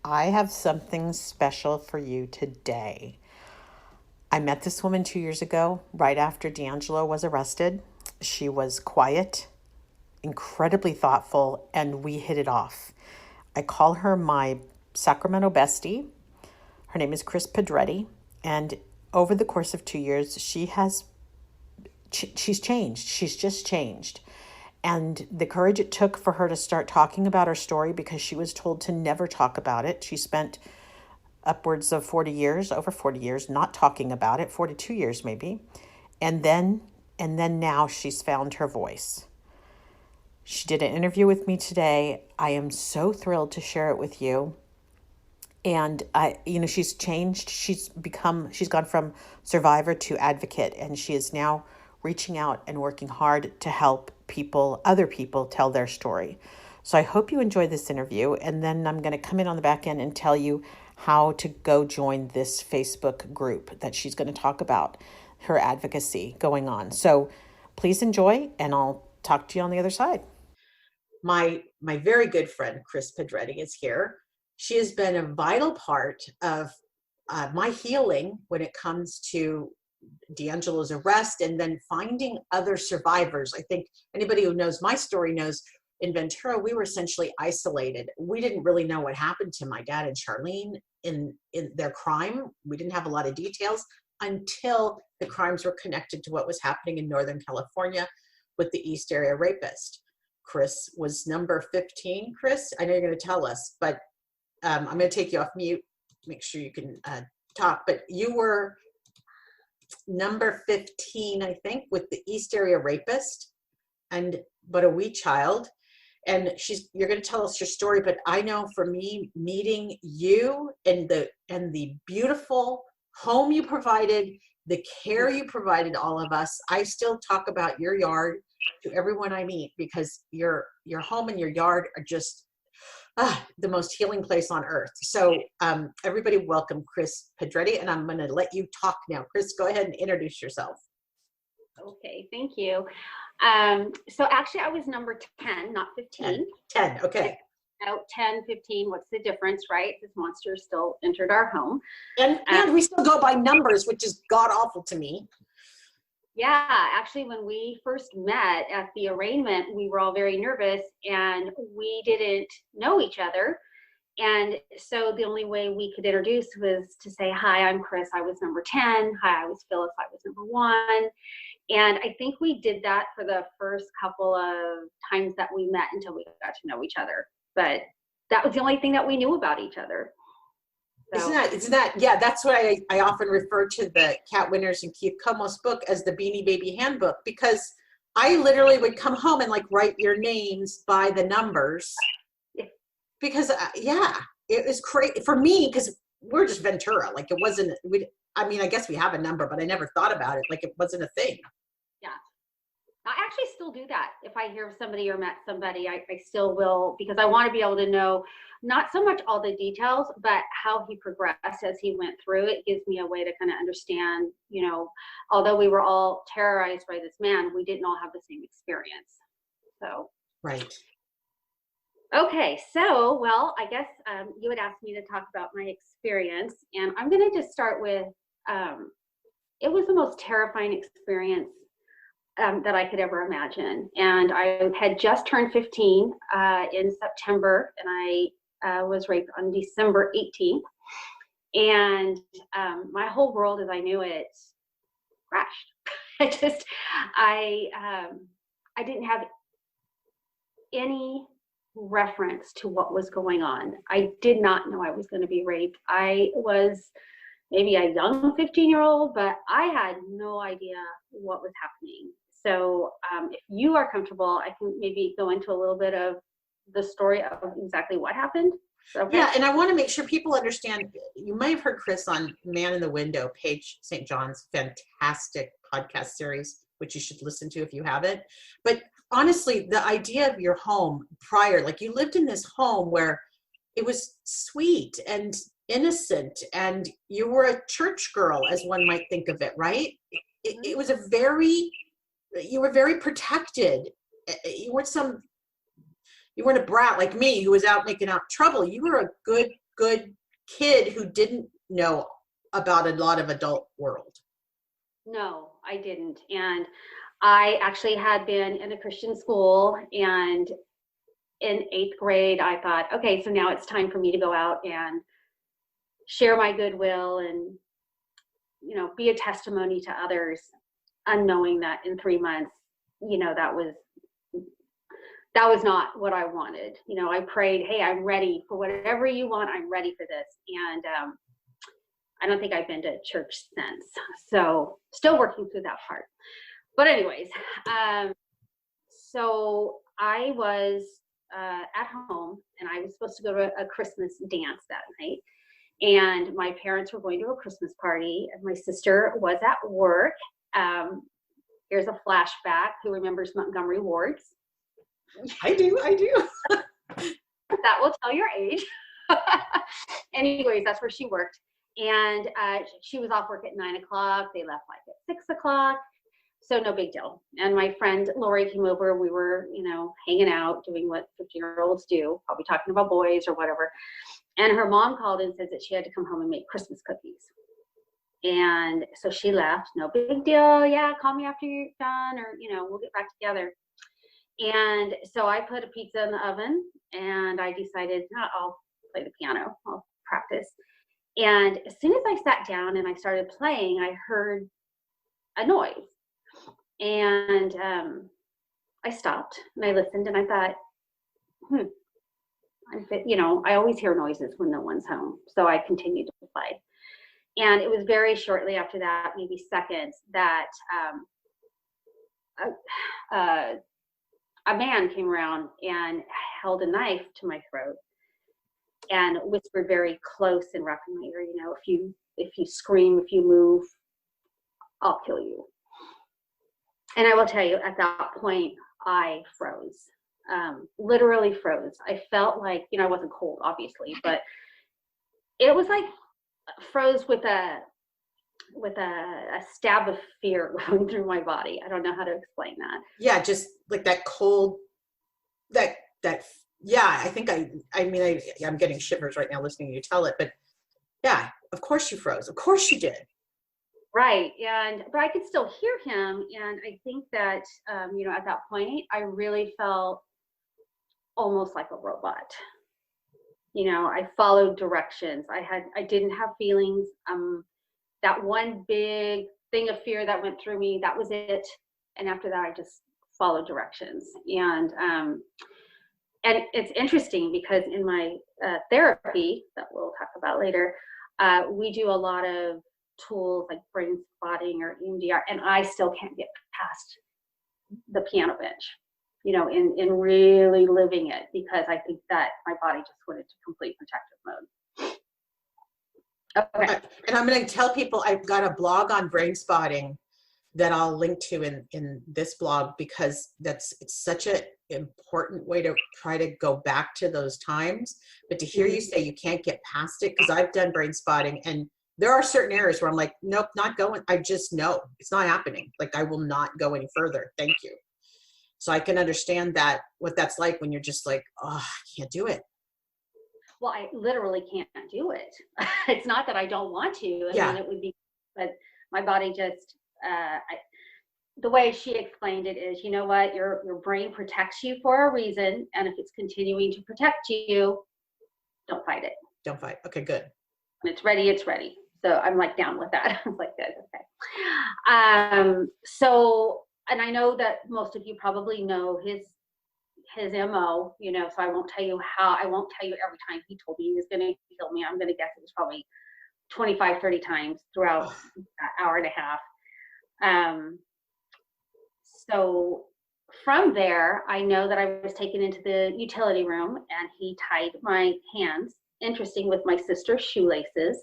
I have something special for you today. I met this woman 2 years ago, right after D'Angelo was arrested. She was quiet, incredibly thoughtful, and we hit it off. I call her my Sacramento bestie. Her name is Kris Pedretti, and over the course of 2 years, she's changed. She's just changed. And the courage it took for her to start talking about her story because she was told to never talk about it. She spent upwards of 40 years, over 40 years, not talking about it, 42 years maybe. And then now she's found her voice. She did an interview with me today. I am so thrilled to share it with you. And she's changed. She's gone from survivor to advocate, and she is now reaching out and working hard to help other people tell their story. So I hope you enjoy this interview, and then I'm going to come in on the back end and tell you how to go join this Facebook group that she's going to talk about her advocacy going on. So please enjoy, and I'll talk to you on the other side. My very good friend Kris Pedretti is here. She has been a vital part of my healing when it comes to D'Angelo's arrest and then finding other survivors. I think anybody who knows my story knows in Ventura, we were essentially isolated. We didn't really know what happened to my dad and Charlene in their crime. We didn't have a lot of details until the crimes were connected to what was happening in Northern California with the East Area Rapist. Kris was number 15. Kris, I know you're going to tell us, but I'm going to take you off mute to make sure you can talk. But you were number 15, I think, with the East Area Rapist, but a wee child. And you're going to tell us your story, but I know for me, meeting you and the beautiful home you provided, the care you provided all of us, I still talk about your yard to everyone I meet because your home and your yard are just the most healing place on earth. So everybody welcome Kris Pedretti, and I'm going to let you talk now. Kris, go ahead and introduce yourself. Okay, thank you. So actually I was number 10, not 15. 10, okay. Out 10, 15, what's the difference, right? This monster still entered our home. And we still go by numbers, which is god-awful to me. Yeah, actually, when we first met at the arraignment, we were all very nervous and we didn't know each other. And so the only way we could introduce was to say, hi, I'm Kris, I was number 10. Hi, I was Phyllis, I was number 1. And I think we did that for the first couple of times that we met until we got to know each other. But that was the only thing that we knew about each other. So. Isn't that, yeah, that's why I often refer to the Kat Winters and Keith Como's book as the Beanie Baby Handbook, because I literally would come home and write your names by the numbers. Because it was crazy for me because we're just Ventura. It wasn't, I guess we have a number, but I never thought about it. It wasn't a thing. Yeah. I actually still do that. If I hear somebody or met somebody, I still will, because I want to be able to know not so much all the details, but how he progressed as he went through. It gives me a way to kind of understand, although we were all terrorized by this man, we didn't all have the same experience. So. Right. Okay, so, well, I guess you had asked me to talk about my experience, and I'm going to just start with, it was the most terrifying experience that I could ever imagine. And I had just turned 15 in September, and I was raped on December 18th. And my whole world as I knew it crashed. I didn't have any reference to what was going on. I did not know I was going to be raped. I was maybe a young 15-year-old, but I had no idea what was happening. So if you are comfortable, I can maybe go into a little bit of the story of exactly what happened. Okay. Yeah, and I want to make sure people understand, you might have heard Kris on Man in the Window, Paige St. John's fantastic podcast series, which you should listen to if you haven't. But honestly, the idea of your home prior, you lived in this home where it was sweet and innocent, and you were a church girl, as one might think of it, right? It was you were very protected. You weren't a brat like me who was out making out trouble. You were a good good kid who didn't know about a lot of adult world. No, I didn't. And I actually had been in a Christian school, and in 8th grade, I thought, okay, so now it's time for me to go out and share my goodwill and, you know, be a testimony to others, unknowing that in 3 months, you know, that was not what I wanted. You know, I prayed, hey, I'm ready for whatever you want. I'm ready for this. And I don't think I've been to church since. So still working through that part. But anyways, so I was at home, and I was supposed to go to a Christmas dance that night. And my parents were going to a Christmas party, and my sister was at work. Here's a flashback. Who remembers Montgomery Wards? I do. That will tell your age. Anyways, that's where she worked. And she was off work at 9 o'clock. They left like at 6 o'clock. So no big deal. And my friend Lori came over. We were, you know, hanging out, doing what 50-year-olds do, probably talking about boys or whatever. And her mom called and said that she had to come home and make Christmas cookies. And so she left. No big deal. Yeah, call me after you're done, or, you know, we'll get back together. And so I put a pizza in the oven, and I decided, oh, I'll play the piano. I'll practice. And as soon as I sat down and I started playing, I heard a noise. And I stopped and I listened, and I thought, you know, I always hear noises when no one's home. So I continued to play. And it was very shortly after that, maybe seconds, that a man came around and held a knife to my throat and whispered very close and rough in my ear, you know, if you scream, if you move, I'll kill you. And I will tell you, at that point, I froze, literally froze. I felt like, you know, I wasn't cold, obviously, but it was like froze with a stab of fear going through my body. I don't know how to explain that. Yeah, just like that cold, that yeah, I think I'm getting shivers right now listening to you tell it, but yeah, of course you froze. Of course you did. Right. But I could still hear him. And I think that, you know, at that point, I really felt almost like a robot. You know, I followed directions. I didn't have feelings. That one big thing of fear that went through me, that was it. And after that, I just followed directions. And it's interesting because in my therapy that we'll talk about later, we do a lot of tools like brain spotting or EMDR, and I still can't get past the piano bench, you know, in really living it, because I think that my body just went into complete protective mode. Okay. And I'm going to tell people I've got a blog on brain spotting that I'll link to in this blog, because it's such an important way to try to go back to those times. But to hear you say you can't get past it, because I've done brain spotting, and there are certain areas where I'm like, nope, not going. I just know it's not happening. Like, I will not go any further. Thank you. So I can understand that, what that's like when you're just like, oh, I can't do it. Well, I literally can't do it. It's not that I don't want to. I mean, it would be, but my body just, the way she explained it is, you know what, your brain protects you for a reason. And if it's continuing to protect you, don't fight it. Don't fight. Okay, good. When it's ready, it's ready. So I'm like down with that. I was like, good, okay. So, and I know that most of you probably know his MO, you know, so I won't tell you every time he told me he was going to kill me. I'm going to guess it was probably 25, 30 times throughout an hour and a half. So from there, I know that I was taken into the utility room, and he tied my hands, interesting, with my sister's shoelaces.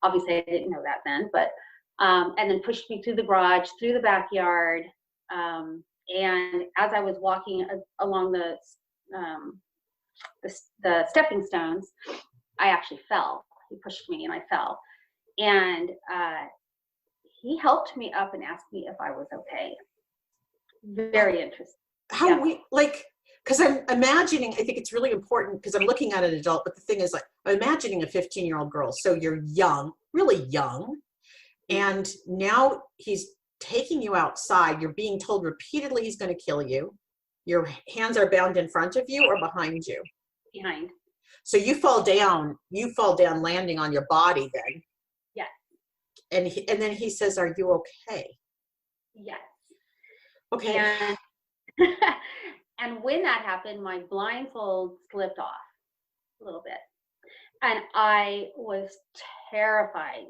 Obviously, I didn't know that then, but, and then pushed me through the garage, through the backyard. And as I was walking along the stepping stones, I actually fell. He pushed me and I fell. And he helped me up and asked me if I was okay. Very interesting. How we, like, because I'm imagining, I think it's really important, because I'm looking at an adult, but the thing is, like, I'm imagining a 15-year-old girl. So you're young, really young. And now he's taking you outside. You're being told repeatedly he's going to kill you. Your hands are bound in front of you or behind you? Behind. So you fall down landing on your body then. Yes. And then he says, "Are you okay?" Yes. Okay. And, and when that happened, my blindfold slipped off a little bit. And I was terrified.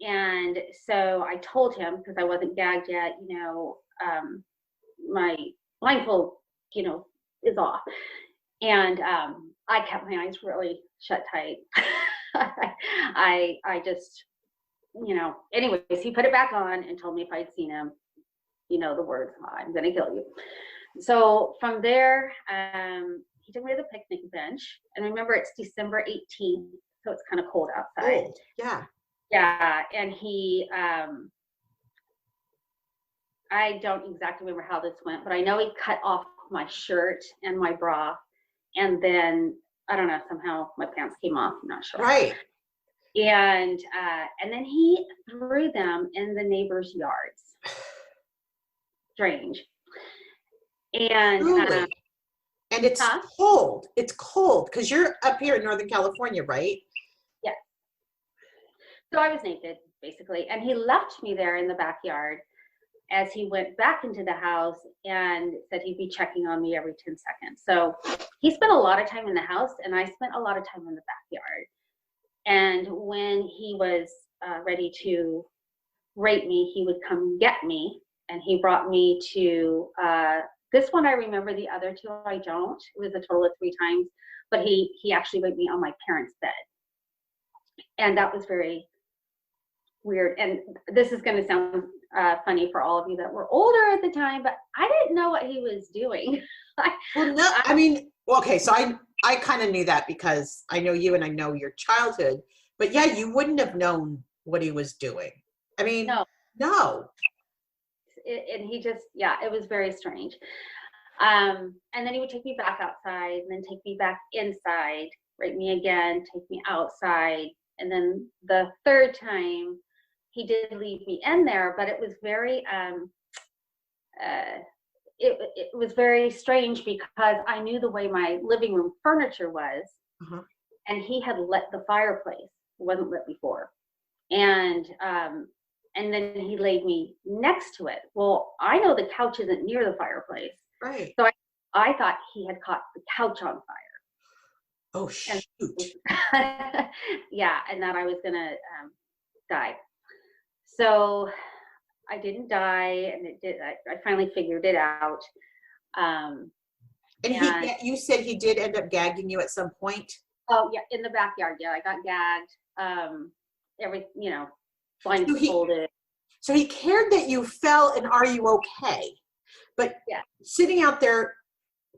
And so I told him, because I wasn't gagged yet, my blindfold, is off. And I kept my eyes really shut tight. I just, anyways, he put it back on and told me if I'd seen him, the words, "I'm going to kill you." So from there, he took me to the picnic bench. And remember, it's December 18th, so it's kind of cold outside. Cold. Yeah. Yeah. And he, I don't exactly remember how this went, but I know he cut off my shirt and my bra. And then, I don't know, somehow my pants came off. I'm not sure. Right. And then he threw them in the neighbors' yards. Strange. And Truly. And it's cold. It's cold because you're up here in Northern California, right? Yes. So I was naked, basically. And he left me there in the backyard as he went back into the house and said he'd be checking on me every 10 seconds. So he spent a lot of time in the house, and I spent a lot of time in the backyard. And when he was ready to rape me, he would come get me, and he brought me to this one. I remember. The other two I don't. It was a total of 3 times, but he actually raped me on my parents' bed, and that was very weird. And this is going to sound funny for all of you that were older at the time, but I didn't know what he was doing. Well, no, I mean, okay, so I kind of knew that because I know you and I know your childhood, but yeah, you wouldn't have known what he was doing. I mean, no. And he just, it was very strange. And then he would take me back outside and then take me back inside, rape me again, take me outside. And then the third time he did leave me in there, but it was very, it was very strange because I knew the way my living room furniture was, and he had lit the fireplace. It wasn't lit before. And then he laid me next to it. Well, I know the couch isn't near the fireplace. Right. So I thought he had caught the couch on fire. Oh, shoot. Yeah, and that I was going to die. So I didn't die, and it did. I finally figured it out. And you said he did end up gagging you at some point? Oh, yeah, in the backyard. Yeah, I got gagged. Blindfolded. So he cared that you fell and are you okay? But sitting out there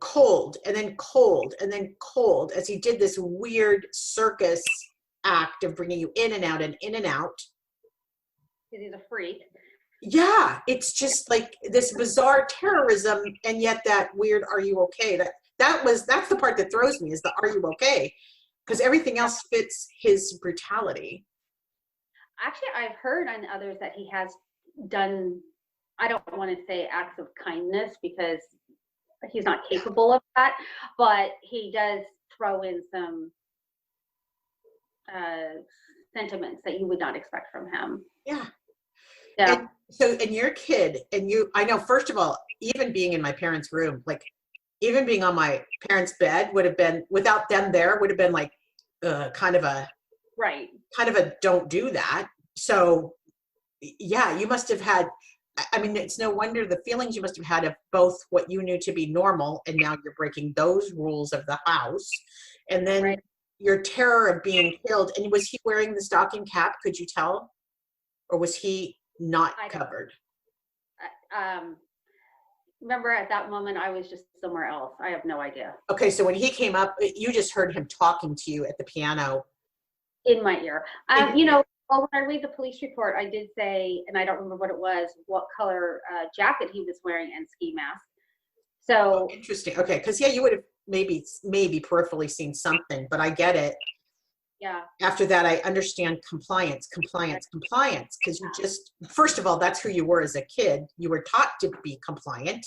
cold and then cold and then cold as he did this weird circus act of bringing you in and out and in and out. He's a freak. Yeah, it's just like this bizarre terrorism, and yet that weird "are you okay?" That's the part that throws me, is the "are you okay?" Because everything else fits his brutality. Actually, I've heard on others that he has done, I don't want to say acts of kindness because he's not capable of that, but he does throw in some sentiments that you would not expect from him. Yeah. Yeah. And you're a kid, and I know, first of all, even being in my parents' room, like even being on my parents' bed would have been, without them there, would have been like kind of a don't do that. So yeah, you must have had, I mean, it's no wonder the feelings you must have had of both what you knew to be normal, and now you're breaking those rules of the house, and then your terror of being killed. And was he wearing the stocking cap? Could you tell? Or was he not covered? Remember, at that moment, I was just somewhere else. I have no idea. Okay, so when he came up, you just heard him talking to you at the piano. In my ear. Well, when I read the police report, I did say, and I don't remember what it was, what color jacket he was wearing and ski mask. So interesting. Okay, because you would have maybe peripherally seen something, but I get it. Yeah. After that, I understand compliance, because you just, first of all, that's who you were as a kid. You were taught to be compliant.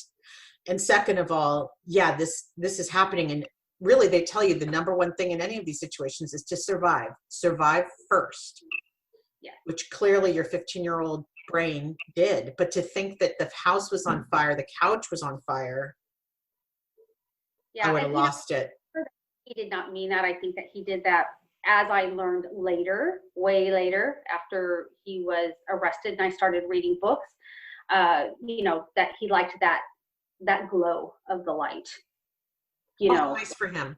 And second of all, yeah, this is happening. And really, they tell you the number one thing in any of these situations is to survive first. Yeah. Which clearly your 15-year-old brain did. But to think that the house was on fire, the couch was on fire, Yeah. I would have lost it. He did not mean that. I think that he did that, as I learned later, way later, after he was arrested and I started reading books, you know, that he liked that glow of the light. You know, nice for him.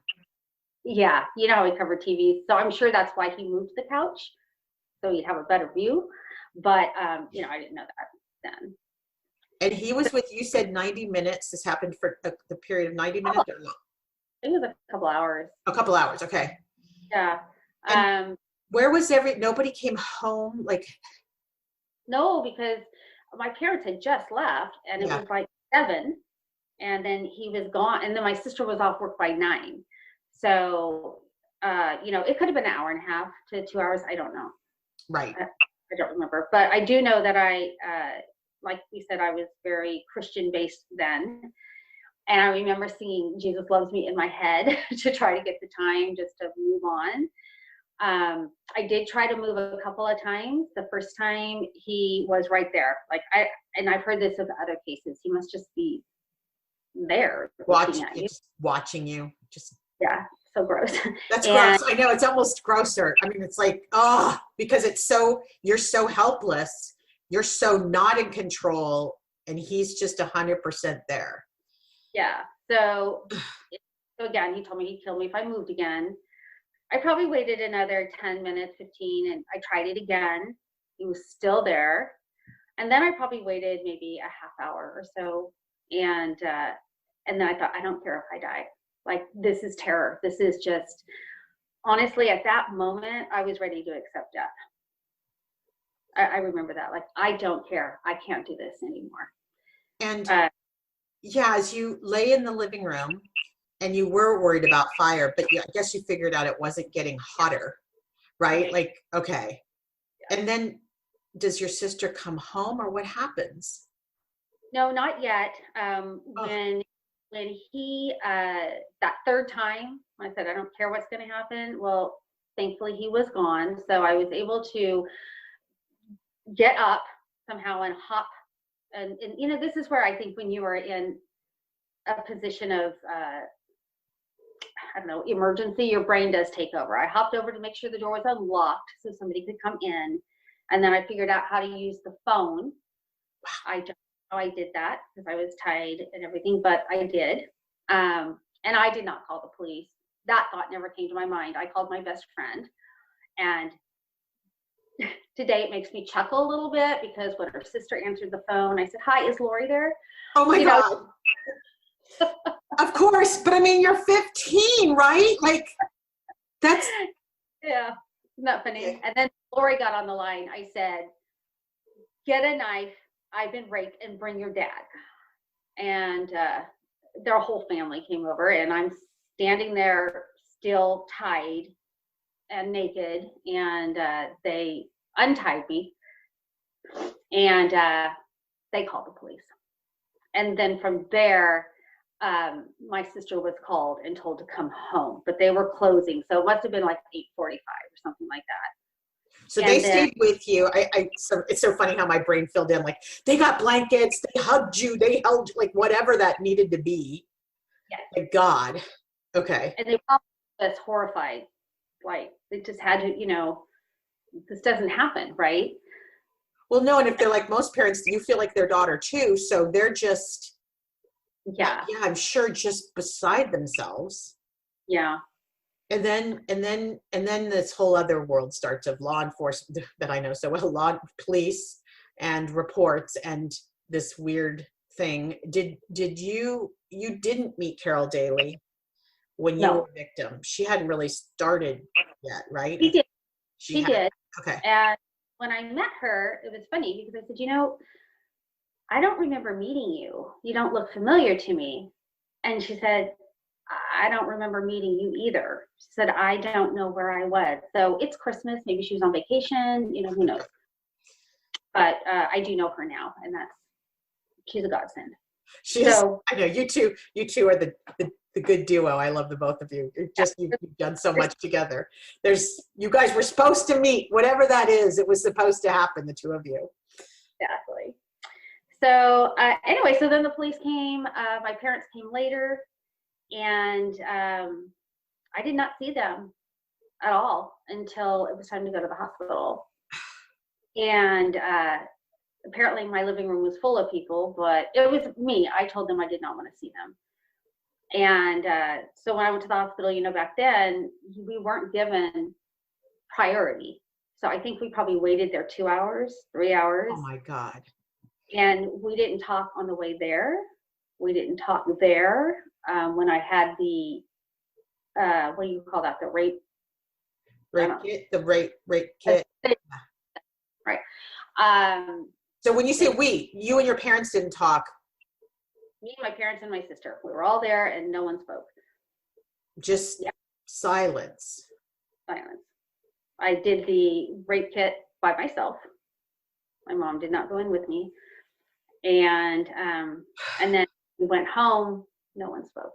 Yeah, you know how he covered TVs. So I'm sure that's why he moved the couch, so he'd have a better view. But you know, I didn't know that then. And he was with you, said 90 minutes. This happened for the period of 90 minutes or no? It was a couple hours. A couple hours, okay. Yeah. Where was nobody came home? Like, no, because my parents had just left and it was like 7, and then he was gone, and then my sister was off work by 9. So you know, it could have been an hour and a half to 2 hours. I don't know. Right. I don't remember, but I do know that like we said, I was very Christian based then. And I remember singing Jesus Loves Me in my head to try to get the time just to move on. I did try to move a couple of times. The first time he was right there. And I've heard this of other cases. He must just be there watching you. Just yeah, so gross. That's gross. I know, it's almost grosser. I mean, it's like, because you're so helpless. You're so not in control, and he's just 100% there. Yeah. So again, he told me he'd kill me if I moved again. I probably waited another 10 minutes, 15, and I tried it again. He was still there. And then I probably waited maybe a half hour or so. And then I thought, I don't care if I die. Like, this is terror. This is just, honestly, at that moment, I was ready to accept death. I remember that. Like, I don't care. I can't do this anymore. And as you lay in the living room, and you were worried about fire, but I guess you figured out it wasn't getting hotter, right? Like, okay. Yeah. And then does your sister come home, or what happens? No, not yet. When he, that third time, I said, I don't care what's going to happen. Well, thankfully he was gone. So I was able to get up somehow and hop. And you know, this is where I think when you are in a position of, I don't know, emergency, your brain does take over. I hopped over to make sure the door was unlocked so somebody could come in. And then I figured out how to use the phone. I don't know how I did that because I was tied and everything, but I did. And I did not call the police. That thought never came to my mind. I called my best friend. And today it makes me chuckle a little bit because when her sister answered the phone, I said, "Hi, is Lori there?" Oh my God. Of course, but I mean, you're 15, right? Like, that's... Yeah, isn't that funny? Yeah. And then Lori got on the line. I said, "Get a knife. I've been raped, and bring your dad." And their whole family came over, and I'm standing there still tied and naked, and they untied me, and they called the police. And then from there, my sister was called and told to come home, but they were closing. So it must have been like 8:45 or something like that. So they stayed with you. So it's so funny how my brain filled in. Like, they got blankets, they hugged you, they held you, like whatever that needed to be. Yes. Like, God. Okay. And they were just horrified. Like, they just had to, you know, this doesn't happen, right? Well, no, and if they're like most parents, you feel like their daughter too. So they're just, yeah, I'm sure, just beside themselves. Yeah. And then this whole other world starts of law enforcement that I know so well, police and reports and this weird thing. Did you didn't meet Carol Daly when you were a victim? She hadn't really started yet, right? She did. She did. Okay. And when I met her, it was funny because I said, you know, I don't remember meeting you. You don't look familiar to me. And she said, I don't remember meeting you either. She said, I don't know where I was. So it's Christmas. Maybe she was on vacation, who knows. But I do know her now, and she's a godsend. I know you two are the good duo. I love the both of you. You've done so much together. You guys were supposed to meet, whatever that is. It was supposed to happen, the two of you. Exactly. So anyway, so then the police came. My parents came later, and I did not see them at all until it was time to go to the hospital. And apparently my living room was full of people, but it was me. I told them I did not want to see them. And so when I went to the hospital, back then, we weren't given priority. So I think we probably waited there 2 hours, 3 hours. Oh my God. And we didn't talk on the way there. We didn't talk there when I had the, what do you call that? The rape kit? The rape kit. Right. So when you say we, you and your parents didn't talk. Me, my parents, and my sister. We were all there and no one spoke. Just silence. Silence. I did the rape kit by myself. My mom did not go in with me. And then we went home, no one spoke.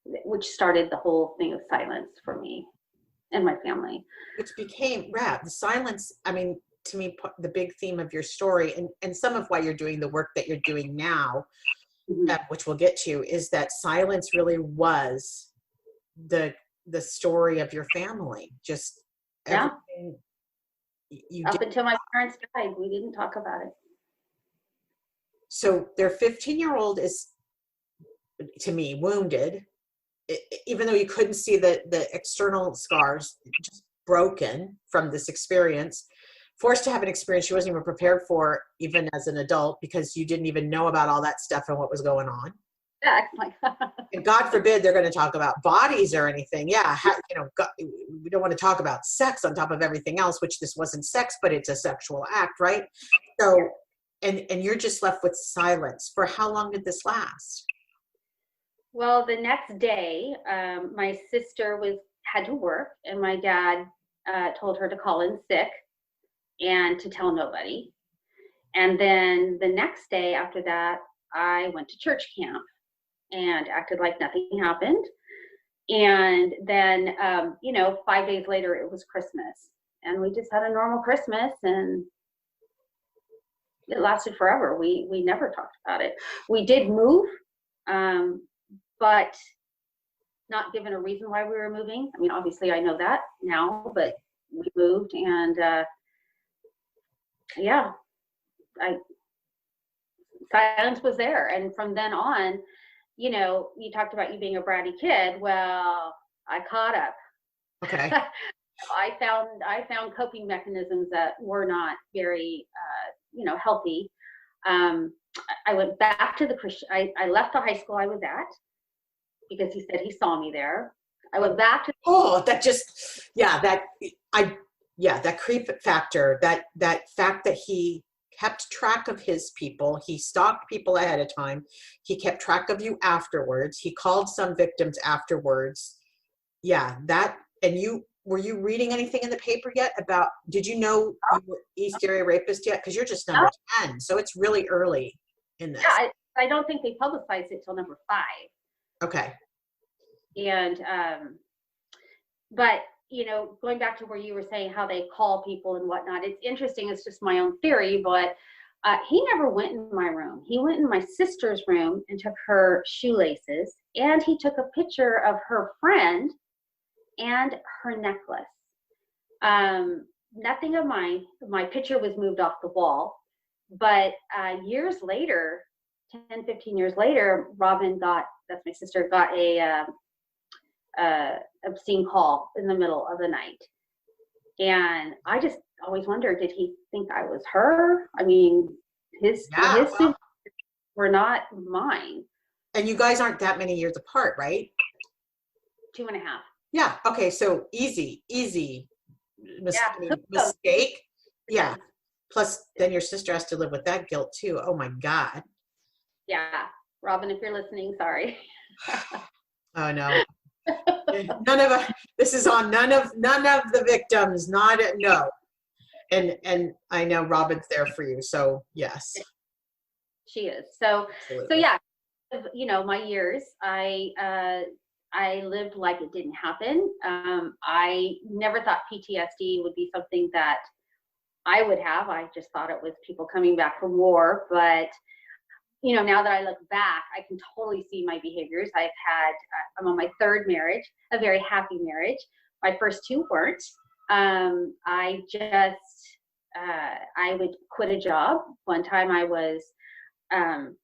Which started the whole thing of silence for me and my family. Which became, the silence, I mean, to me, the big theme of your story and some of why you're doing the work that you're doing now, which we'll get to, is that silence really was the story of your family. Just everything you Up did. until my parents died, we didn't talk about it. So their 15-year-old is, to me, wounded, even though you couldn't see the external scars, just broken from this experience, forced to have an experience she wasn't even prepared for, even as an adult, because you didn't even know about all that stuff and what was going on. Yeah, and God forbid they're going to talk about bodies or anything. Yeah, God, we don't want to talk about sex on top of everything else, which this wasn't sex, but it's a sexual act, right? So, and you're just left with silence. For how long did this last? Well, the next day, my sister had to work, and my dad told her to call in sick and to tell nobody. And then the next day after that, I went to church camp and acted like nothing happened. And then, 5 days later, it was Christmas. And we just had a normal Christmas, and it lasted forever. We never talked about it. We did move, but not given a reason why we were moving. I mean, obviously I know that now, but we moved, and silence was there. And from then on, you talked about you being a bratty kid. Well, I caught up. Okay. I found coping mechanisms that were not very, healthy. I went back to the Christian. I left the high school I was at because he said he saw me there. I went back to. Oh, that creep factor, that fact that he kept track of his people. He stalked people ahead of time. He kept track of you afterwards. He called some victims afterwards. Yeah, were you reading anything in the paper yet about, did you know you were East Area Rapist yet? Because you're just number 10, so it's really early in this. Yeah, I don't think they publicized it till number 5. Okay. And, but, going back to where you were saying how they call people and whatnot, it's interesting. It's just my own theory, but he never went in my room. He went in my sister's room and took her shoelaces, and he took a picture of her friend and her necklace. Nothing of mine. My picture was moved off the wall, but years later, 10, 15 years later, Robin that's my sister, got a obscene call in the middle of the night. And I just always wondered, did he think I was her? I mean, his were not mine. And you guys aren't that many years apart, right? 2.5. Yeah. Okay. So easy mistake. Yeah. Plus then your sister has to live with that guilt too. Oh my God. Yeah. Robin, if you're listening, sorry. Oh no. This is on none of the victims, no. And I know Robin's there for you, so yes. She is. So Absolutely. yeah, my years, I lived like it didn't happen. I never thought PTSD would be something that I would have. I just thought it was people coming back from war. But, now that I look back, I can totally see my behaviors. I'm on my third marriage, a very happy marriage. My first two weren't. I would quit a job. One time I was on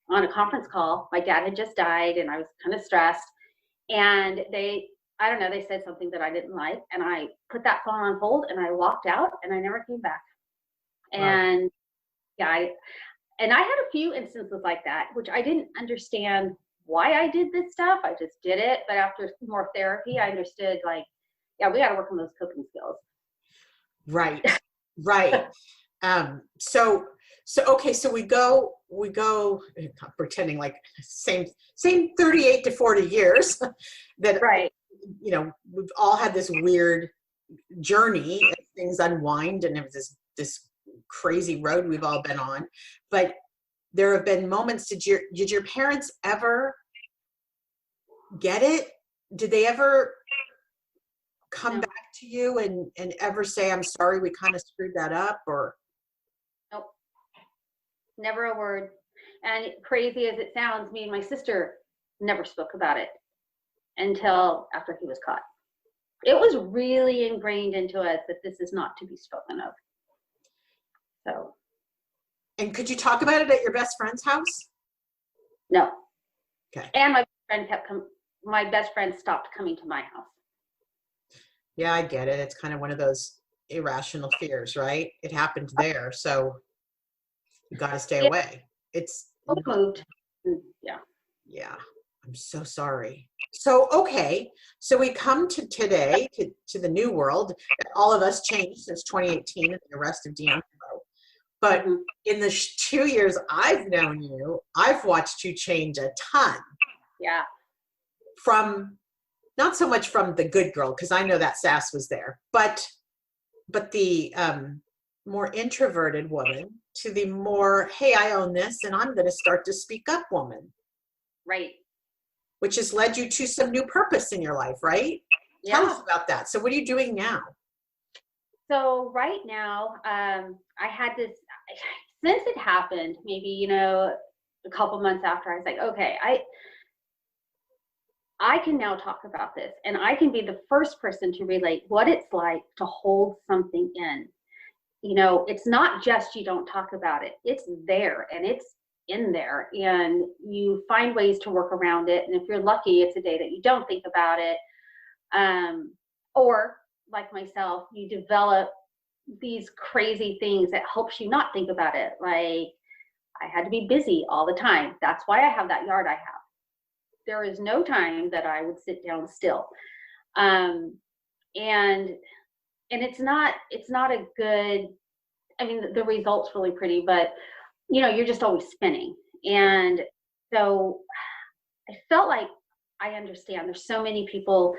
a conference call. My dad had just died and I was kind of stressed. And they said something that I didn't like. And I put that phone on hold and I walked out and I never came back. And yeah, I had a few instances like that, which I didn't understand why I did this stuff. I just did it. But after more therapy, I understood we got to work on those coping skills. Right. So okay, so we go pretending like same 38 to 40 years that right. We've all had this weird journey as things unwind, and it was this crazy road we've all been on. But there have been moments. Did your parents ever get it? Did they ever come back to you and ever say, I'm sorry, we kind of screwed that up? Or nope, never a word. And crazy as it sounds, me and my sister never spoke about it until after he was caught. It was really ingrained into us that this is not to be spoken of. So. And could you talk about it at your best friend's house? No. Okay. And my best friend stopped coming to my house. Yeah, I get it. It's kind of one of those irrational fears, right? It happened there, so you got to stay away. It's moved. Yeah. Yeah. I'm so sorry. So, okay. So we come to today, to the new world. All of us changed since 2018 and the arrest of D'Angelo. But in the 2 years I've known you, I've watched you change a ton. Yeah. From, not so much from the good girl, because I know that sass was there, but the more introverted woman to the more, hey, I own this and I'm going to start to speak up woman. Right. Which has led you to some new purpose in your life, right? Yeah. Tell us about that. So what are you doing now? So right now, I had this, since it happened, maybe, a couple months after, I was like, okay, I can now talk about this, and I can be the first person to relate what it's like to hold something in. It's not just you don't talk about it. It's there, and it's in there, and you find ways to work around it. And if you're lucky, it's a day that you don't think about it. Or like myself, you develop these crazy things that helps you not think about it. Like, I had to be busy all the time. That's why I have that yard I have. There is no time that I would sit down still. And it's not a good, the result's really pretty, but you're just always spinning. And so I felt like I understand there's so many people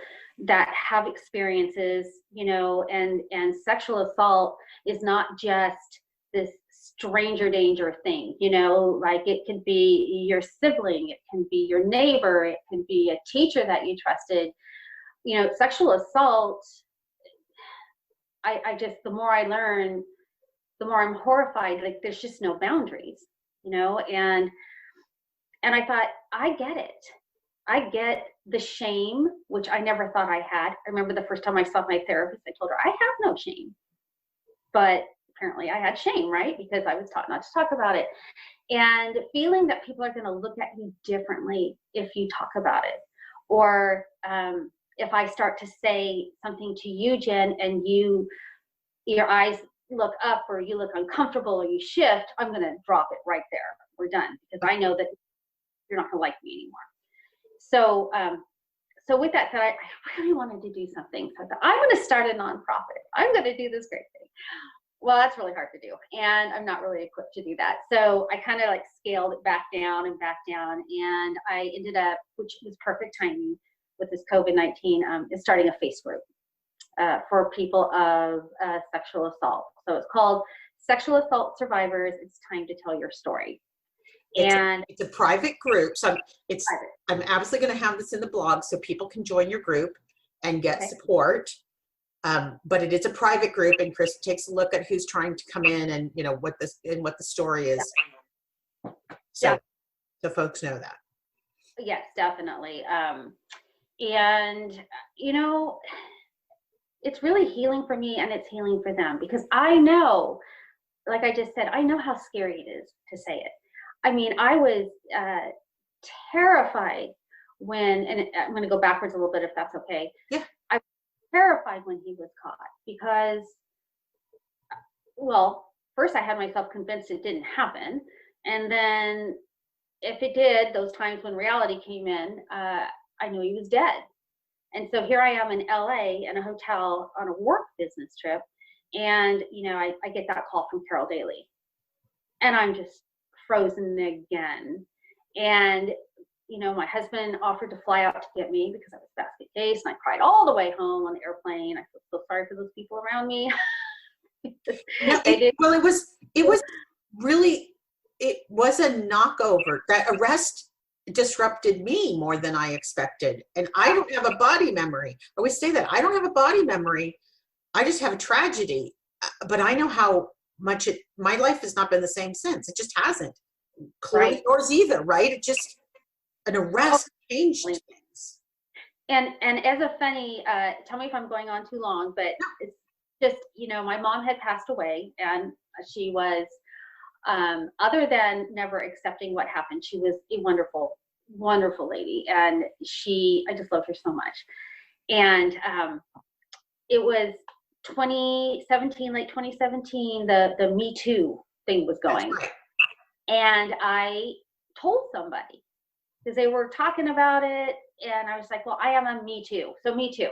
that have experiences, and sexual assault is not just this stranger danger thing, like it could be your sibling, it can be your neighbor, it can be a teacher that you trusted. Sexual assault, I just, the more I learn, the more I'm horrified. Like, there's just no boundaries, and I thought, I get it. I get the shame, which I never thought I had. I remember the first time I saw my therapist, I told her, I have no shame. But apparently I had shame, right? Because I was taught not to talk about it. And feeling that people are going to look at you differently if you talk about it. Or if I start to say something to you, Jen, and your eyes look up, or you look uncomfortable, or you shift, I'm going to drop it right there. We're done, because I know that you're not going to like me anymore. So with that said, I really wanted to do something. So I thought, I'm going to start a nonprofit. I'm going to do this great thing. Well, that's really hard to do. And I'm not really equipped to do that. So I kind of like scaled it back down and back down. And I ended up, which was perfect timing with this COVID-19, is starting a face group for people of sexual assault. So it's called Sexual Assault Survivors. It's Time to Tell Your Story. It's a private group. So Private. I'm absolutely going to have this in the blog so people can join your group and get Okay. support. But it is a private group, and Kris takes a look at who's trying to come in and what the story is. So folks know that. Yes, definitely. And it's really healing for me, and it's healing for them, because I know, like I just said, I know how scary it is to say it. I mean, I was terrified when, and I'm going to go backwards a little bit if that's okay. Yeah. I was terrified when he was caught because, well, first I had myself convinced it didn't happen. And then if it did, those times when reality came in, I knew he was dead. And so here I am in LA in a hotel on a work business trip. And, I get that call from Carol Daly. And I'm just frozen again. And, my husband offered to fly out to get me because I was basket case. And I cried all the way home on the airplane. I feel so sorry for those people around me. Well, it was really, it was a knockover. That arrest disrupted me more than I expected. And I don't have a body memory. I always say that. I don't have a body memory. I just have a tragedy. But I know how much my life has not been the same since. It just hasn't. Clearly Right. yours either, right? It just, an arrest changed things. And as a funny, tell me if I'm going on too long, but it's just, my mom had passed away, and she was, other than never accepting what happened, she was a wonderful, wonderful lady. And I just loved her so much. And it was 2017, late 2017, the Me Too thing was going. That's right. And I told somebody, because they were talking about it, and I was like, well, I am a Me Too, so Me Too.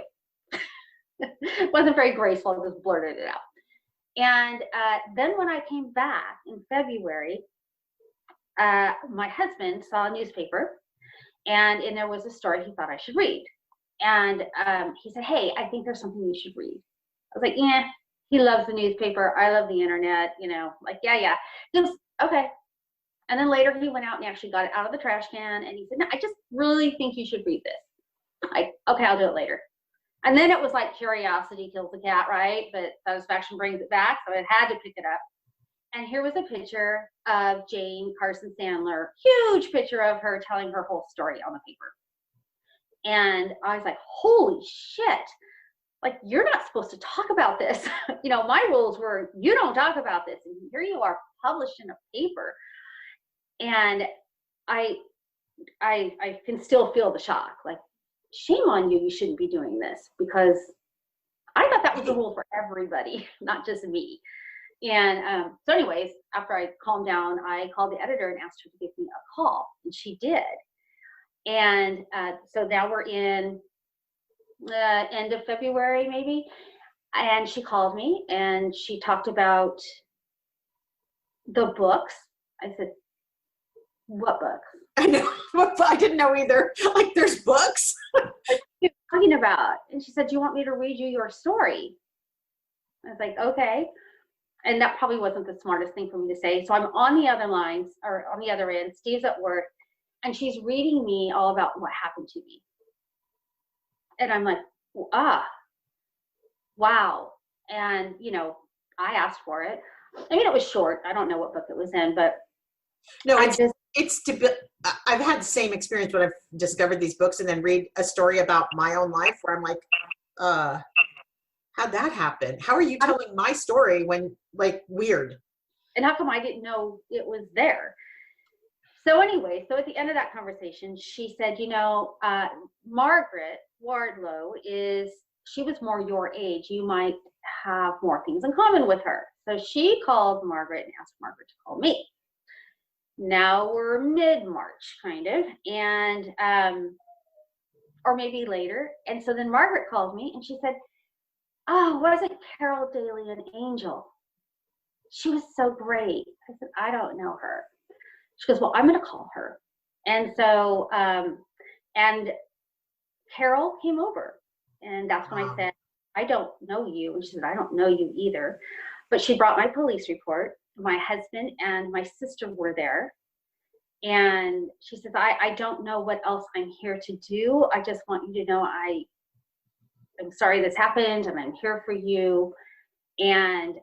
Wasn't very graceful, I just blurted it out. And then when I came back in February, my husband saw a newspaper, and there was a story he thought I should read. And he said, hey, I think there's something you should read. I was like, yeah, he loves the newspaper. I love the internet, like, yeah. He was, okay. And then later he went out and actually got it out of the trash can, and he said, no, I just really think you should read this. Like, okay, I'll do it later. And then it was like curiosity kills the cat, right? But satisfaction brings it back. So I had to pick it up. And here was a picture of Jane Carson Sandler, huge picture of her telling her whole story on the paper. And I was like, holy shit. Like, you're not supposed to talk about this. My rules were, you don't talk about this. And here you are published in a paper. And I can still feel the shock. Like, shame on you. You shouldn't be doing this, because I thought that was the rule for everybody, not just me. And so anyways, after I calmed down, I called the editor and asked her to give me a call, and she did. And so now we're in the end of February, maybe. And she called me and she talked about the books. I said, what books? I know. I didn't know either. Like, there's books? What are you talking about? And she said, do you want me to read you your story? I was like, okay. And that probably wasn't the smartest thing for me to say. So I'm on the other lines, or on the other end. Steve's at work, and she's reading me all about what happened to me. And I'm like, wow. And, I asked for it. I mean, it was short. I don't know what book it was in, but no, I've had the same experience when I've discovered these books and then read a story about my own life where I'm like, how'd that happen? How are you telling my story when, like, weird? And how come I didn't know it was there? So anyway, so at the end of that conversation, she said, Margaret Wardlow she was more your age. You might have more things in common with her. So she called Margaret and asked Margaret to call me. Now we're mid-March, kind of, and or maybe later. And so then Margaret called me and she said, oh, wasn't Carol Daly an angel? She was so great. I said, I don't know her. She goes, well, I'm going to call her. And so, and Carol came over, and that's when I said, I don't know you. And she said, I don't know you either. But she brought my police report. My husband and my sister were there. And she says, I don't know what else I'm here to do. I just want you to know I'm sorry this happened, and I'm here for you. And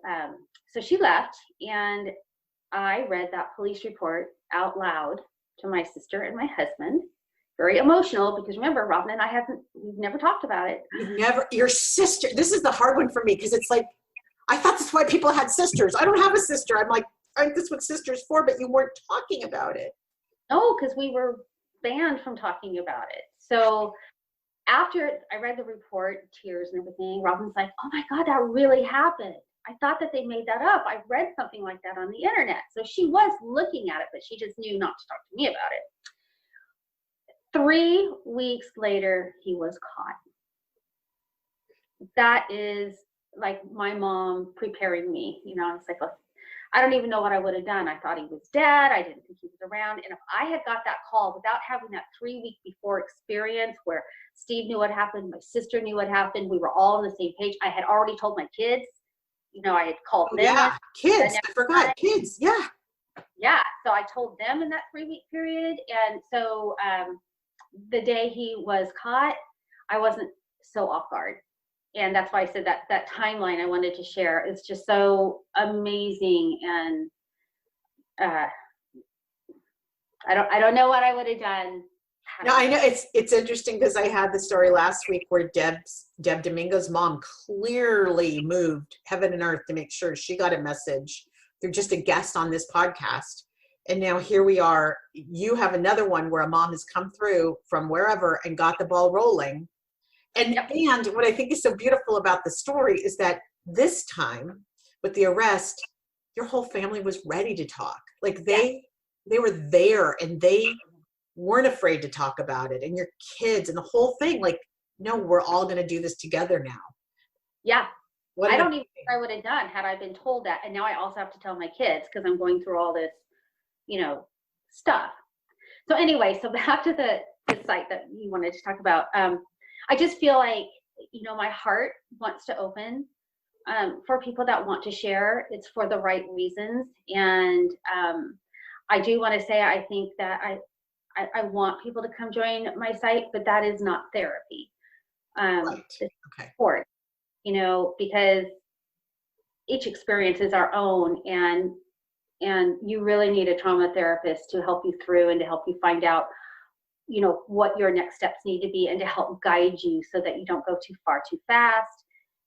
so she left, and I read that police report out loud to my sister and my husband. Very emotional, because remember, Robin and I we've never talked about it. Your sister, this is the hard one for me, because it's like, I thought that's why people had sisters. I don't have a sister. I'm like, aren't this what sisters for? But you weren't talking about it. No, because we were banned from talking about it. So after I read the report, tears and everything, Robin's like, oh my God, that really happened. I thought that they made that up. I read something like that on the internet. So she was looking at it, but she just knew not to talk to me about it. 3 weeks later, he was caught. That is like my mom preparing me. You know, I was like, look, I don't even know what I would have done. I thought he was dead. I didn't think he was around. And if I had got that call without having that 3-week before experience where Steve knew what happened, my sister knew what happened, we were all on the same page. I had already told my kids, you know, I had called them. Yeah, kids. I forgot. Kids. Yeah. Yeah. So I told them in that 3-week period. And so the day he was caught, I wasn't so off guard. And that's why I said that timeline I wanted to share is just so amazing. And I don't know what I would have done. No, I know it's interesting, because I had the story last week where Deb Domingo's mom clearly moved heaven and earth to make sure she got a message through just a guest on this podcast. And now here we are. You have another one where a mom has come through from wherever and got the ball rolling. And what I think is so beautiful about the story is that this time with the arrest, your whole family was ready to talk. Like they were there, and they weren't afraid to talk about it. And your kids and the whole thing, like, no, we're all going to do this together now. Yeah. I don't even think I would have done had I been told that. And now I also have to tell my kids, because I'm going through all this, you know, stuff. So anyway, so back to the site that you wanted to talk about. I just feel like, you know, my heart wants to open for people that want to share. It's for the right reasons. And I do want to say, I think that I want people to come join my site, but that is not therapy. Right. It's support, you know, because each experience is our own, and you really need a trauma therapist to help you through and to help you find out, you know, what your next steps need to be, and to help guide you so that you don't go too far too fast.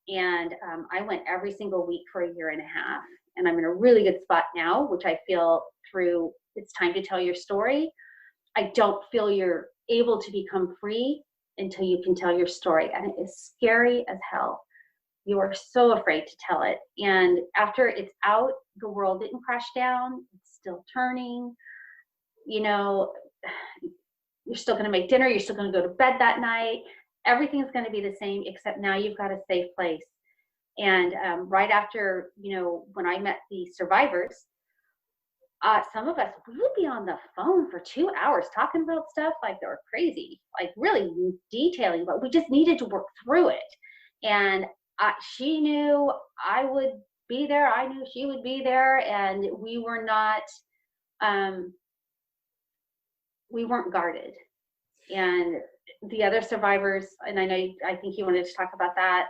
And I went every single week for 1.5 years, and I'm in a really good spot now, which I feel through It's Time to Tell Your Story. I don't feel you're able to become free until you can tell your story. And it is scary as hell. You are so afraid to tell it. And after it's out, the world didn't crash down. It's still turning. You know, you're still going to make dinner. You're still going to go to bed that night. Everything's going to be the same, except now you've got a safe place. And right after, you know, when I met the survivors, some of us, we would be on the phone for 2 hours talking about stuff like they were crazy, like really detailing, but we just needed to work through it. And she knew I would be there. I knew she would be there. And we were not, we weren't guarded. And the other survivors, and I think you wanted to talk about that,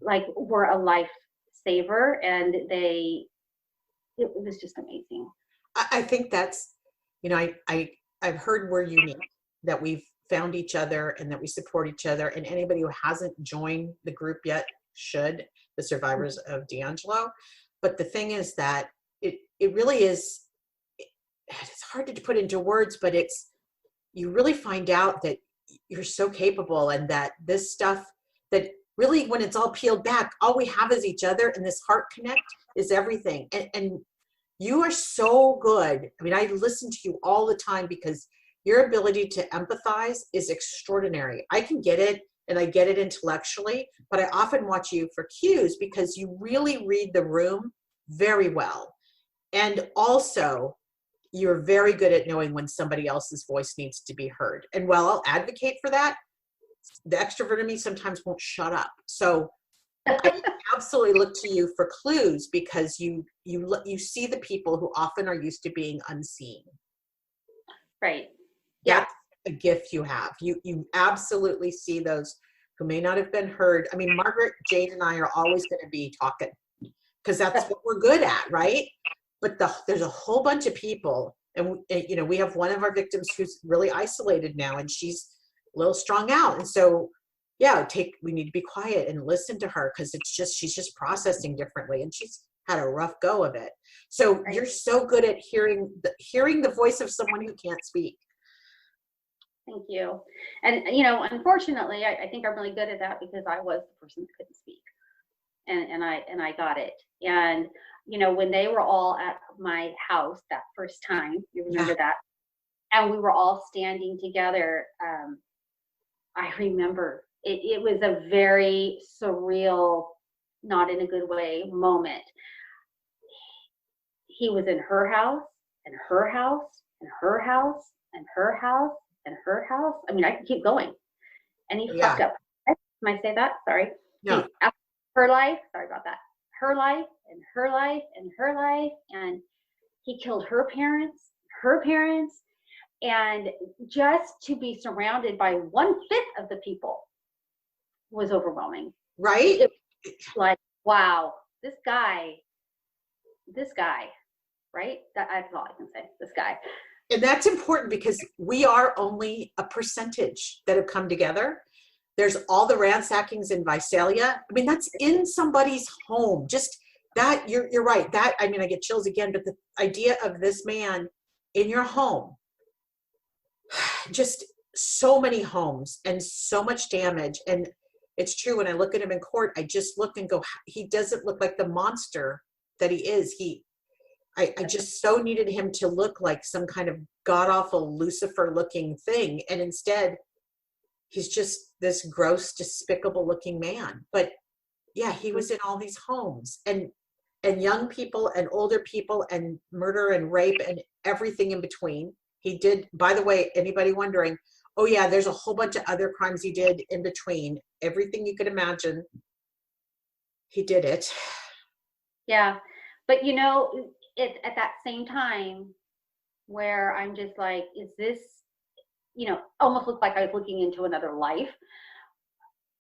like, were a lifesaver, and it was just amazing. I think that's, you know, I've heard we're unique, that we've found each other and that we support each other. And anybody who hasn't joined the group yet should, the survivors of D'Angelo. But the thing is that it really is, it's hard to put into words, but you really find out that you're so capable, and that this stuff, that really, when it's all peeled back, all we have is each other, and this heart connect is everything. And you are so good. I mean, I listen to you all the time, because your ability to empathize is extraordinary. I can get it, and I get it intellectually, but I often watch you for cues, because you really read the room very well. And also, you're very good at knowing when somebody else's voice needs to be heard. And while I'll advocate for that, the extrovert in me sometimes won't shut up. So I absolutely look to you for clues, because you see the people who often are used to being unseen. Right. Yeah. That's a gift you have. You absolutely see those who may not have been heard. I mean, Margaret, Jade, and I are always going to be talking, because that's what we're good at, right? But there's a whole bunch of people, and you know, we have one of our victims who's really isolated now, and she's a little strung out, and so yeah, we need to be quiet and listen to her, because she's just processing differently, and she's had a rough go of it. So you're so good at hearing the voice of someone who can't speak. Thank you. And you know, unfortunately, I think I'm really good at that, because I was the person who couldn't speak, and I got it. And you know, when they were all at my house that first time, you remember that, and we were all standing together. I remember it was a very surreal, not in a good way, moment. He was in her house, and her house, and her house, and her house, and her house. I mean, I could keep going. And he fucked up. Can I say that? Sorry. No. Her life. Sorry about that. Her life, and her life, and her life. And he killed her parents. And just to be surrounded by 1/5 of the people was overwhelming. Right? It was like, wow, this guy, right? That's all I can say. This guy. And that's important, because we are only a percentage that have come together. There's all the ransackings in Visalia. I mean, that's in somebody's home. Just that, you're right. That, I mean, I get chills again, but the idea of this man in your home, just so many homes and so much damage. And it's true, when I look at him in court, I just look and go, he doesn't look like the monster that he is. I just so needed him to look like some kind of god-awful Lucifer looking thing. And instead, he's just this gross, despicable looking man. But yeah, he was in all these homes, and young people and older people, and murder and rape and everything in between. He did, by the way, anybody wondering, oh yeah, there's a whole bunch of other crimes he did in between. Everything you could imagine, he did it. Yeah. But you know, at that same time, where I'm just like, is this, you know, almost looked like I was looking into another life.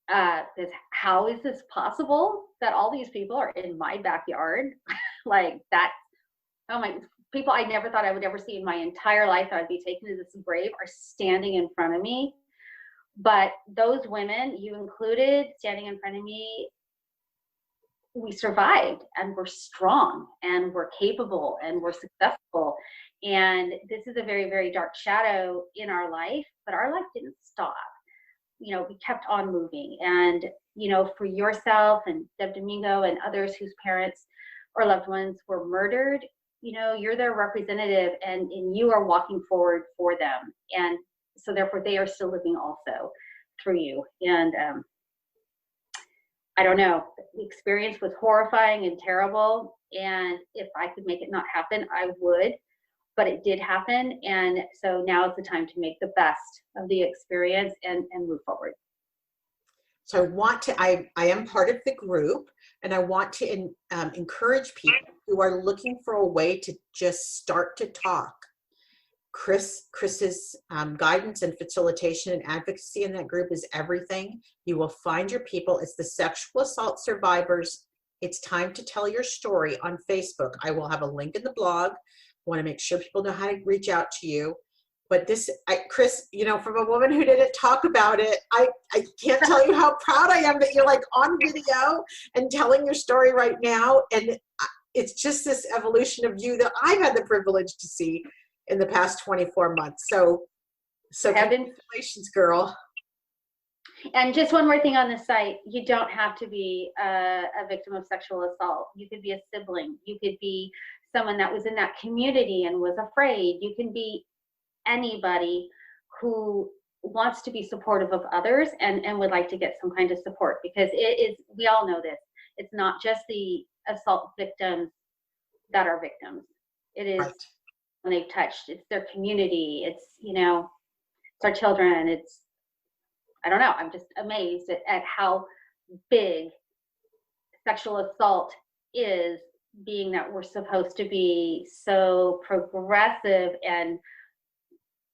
How is this possible that all these people are in my backyard? Like that, oh my, people I never thought I would ever see in my entire life that I'd be taken to this grave are standing in front of me. But those women, you included, standing in front of me, we survived, and we're strong, and we're capable, and we're successful. And this is a very, very dark shadow in our life, but our life didn't stop. You know, we kept on moving. And, you know, for yourself and Deb Domingo and others whose parents or loved ones were murdered, you know, you're their representative, and you are walking forward for them. And so therefore they are still living also through you. And I don't know, the experience was horrifying and terrible. And if I could make it not happen, I would, but it did happen. And so now is the time to make the best of the experience and move forward. So I am part of the group, and I want to encourage people who are looking for a way to just start to talk. Kris's guidance and facilitation and advocacy in that group is everything. You will find your people. It's the Sexual Assault Survivors. It's Time to Tell Your Story on Facebook. I will have a link in the blog. I want to make sure people know how to reach out to you. But Kris, you know, from a woman who didn't talk about it, I can't tell you how proud I am that you're like on video and telling your story right now. And it's just this evolution of you that I've had the privilege to see in the past 24 months. So congratulations, girl. And just one more thing on the site, you don't have to be a victim of sexual assault. You could be a sibling. You could be someone that was in that community and was afraid. You can be anybody who wants to be supportive of others and would like to get some kind of support, because it is, we all know this, it's not just the assault victims that are victims. It is Right. when they've touched, it's their community, it's, it's our children. It's, I don't know, I'm just amazed at how big sexual assault is, being that we're supposed to be so progressive and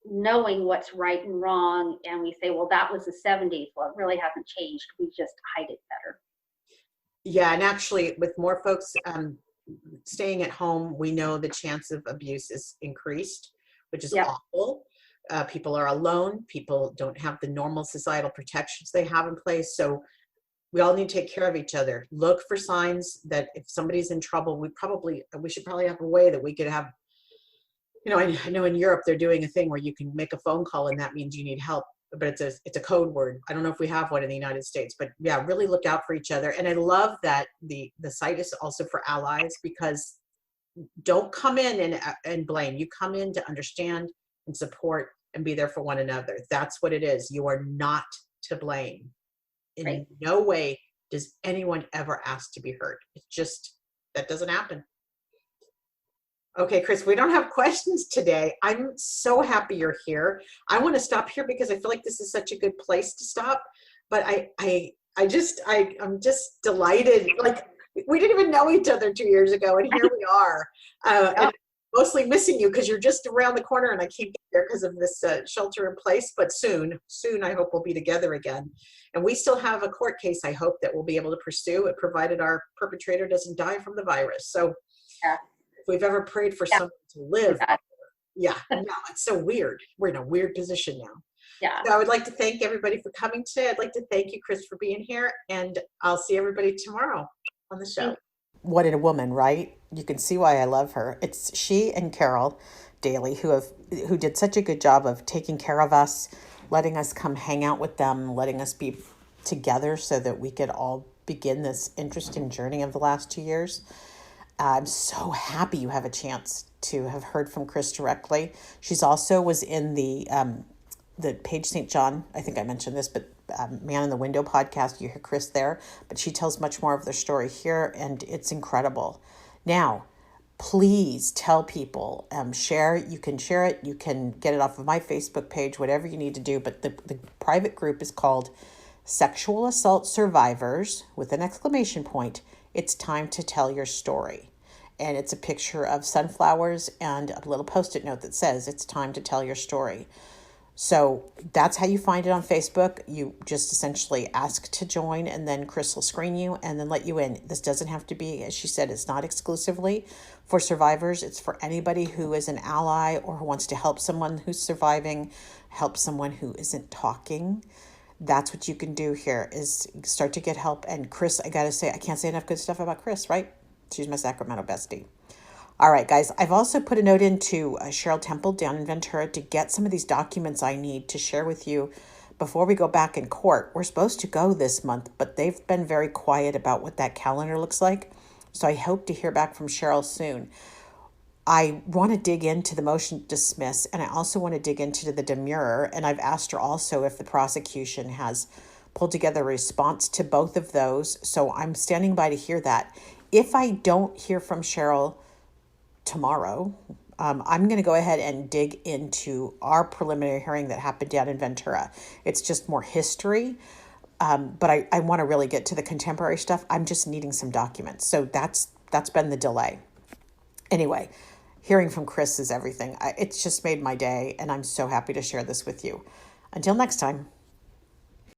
knowing what's right and wrong. And we say, well, that was the 70s. Well, it really hasn't changed. We just hide it better. Yeah, and actually, with more folks staying at home, we know the chance of abuse is increased, which is Yep. awful. People are alone. People don't have the normal societal protections they have in place. So we all need to take care of each other. Look for signs that if somebody's in trouble, we should probably have a way that we could have, I know in Europe they're doing a thing where you can make a phone call and that means you need help, but it's a code word. I don't know if we have one in the United States, but yeah, really look out for each other. And I love that the site is also for allies, because don't come in and blame. You come in to understand and support and be there for one another. That's what it is. You are not to blame. In Right. no way does anyone ever ask to be heard. It's just, that doesn't happen. Okay, Kris, we don't have questions today. I'm so happy you're here. I want to stop here because I feel like this is such a good place to stop. But I'm just delighted. Like, we didn't even know each other 2 years ago, and here we are. And mostly missing you because you're just around the corner, and I can't get there because of this shelter in place. But soon, I hope we'll be together again. And we still have a court case, I hope, that we'll be able to pursue, it provided our perpetrator doesn't die from the virus. So Yeah. if we've ever prayed for someone to live, yeah, no, it's so weird. We're in a weird position now. Yeah. So I would like to thank everybody for coming today. I'd like to thank you, Kris, for being here, and I'll see everybody tomorrow on the show. What a woman, right? You can see why I love her. It's she and Carol Daly who did such a good job of taking care of us, letting us come hang out with them, letting us be together so that we could all begin this interesting journey of the last 2 years. I'm so happy you have a chance to have heard from Kris directly. She's also was in the Paige St. John, I think I mentioned this, but Man in the Window podcast. You hear Kris there, but she tells much more of their story here, and it's incredible. Now, please tell people, share. You can share it. You can get it off of my Facebook page, whatever you need to do. But the private group is called Sexual Assault Survivors with an exclamation point. It's time to tell your story. And it's a picture of sunflowers and a little post-it note that says, it's time to tell your story. So that's how you find it on Facebook. You just essentially ask to join, and then Kris will screen you and then let you in. This doesn't have to be, as she said, it's not exclusively for survivors. It's for anybody who is an ally or who wants to help someone who's surviving, help someone who isn't talking. That's what you can do here, is start to get help. And Kris, I got to say, I can't say enough good stuff about Kris, right? She's my Sacramento bestie. All right, guys, I've also put a note into Cheryl Temple down in Ventura to get some of these documents I need to share with you before we go back in court. We're supposed to go this month, but they've been very quiet about what that calendar looks like. So I hope to hear back from Cheryl soon. I want to dig into the motion to dismiss, and I also want to dig into the demurrer. And I've asked her also if the prosecution has pulled together a response to both of those. So I'm standing by to hear that. If I don't hear from Cheryl tomorrow, I'm going to go ahead and dig into our preliminary hearing that happened down in Ventura. It's just more history, but I want to really get to the contemporary stuff. I'm just needing some documents. So that's been the delay. Anyway, hearing from Kris is everything. It's just made my day, and I'm so happy to share this with you. Until next time.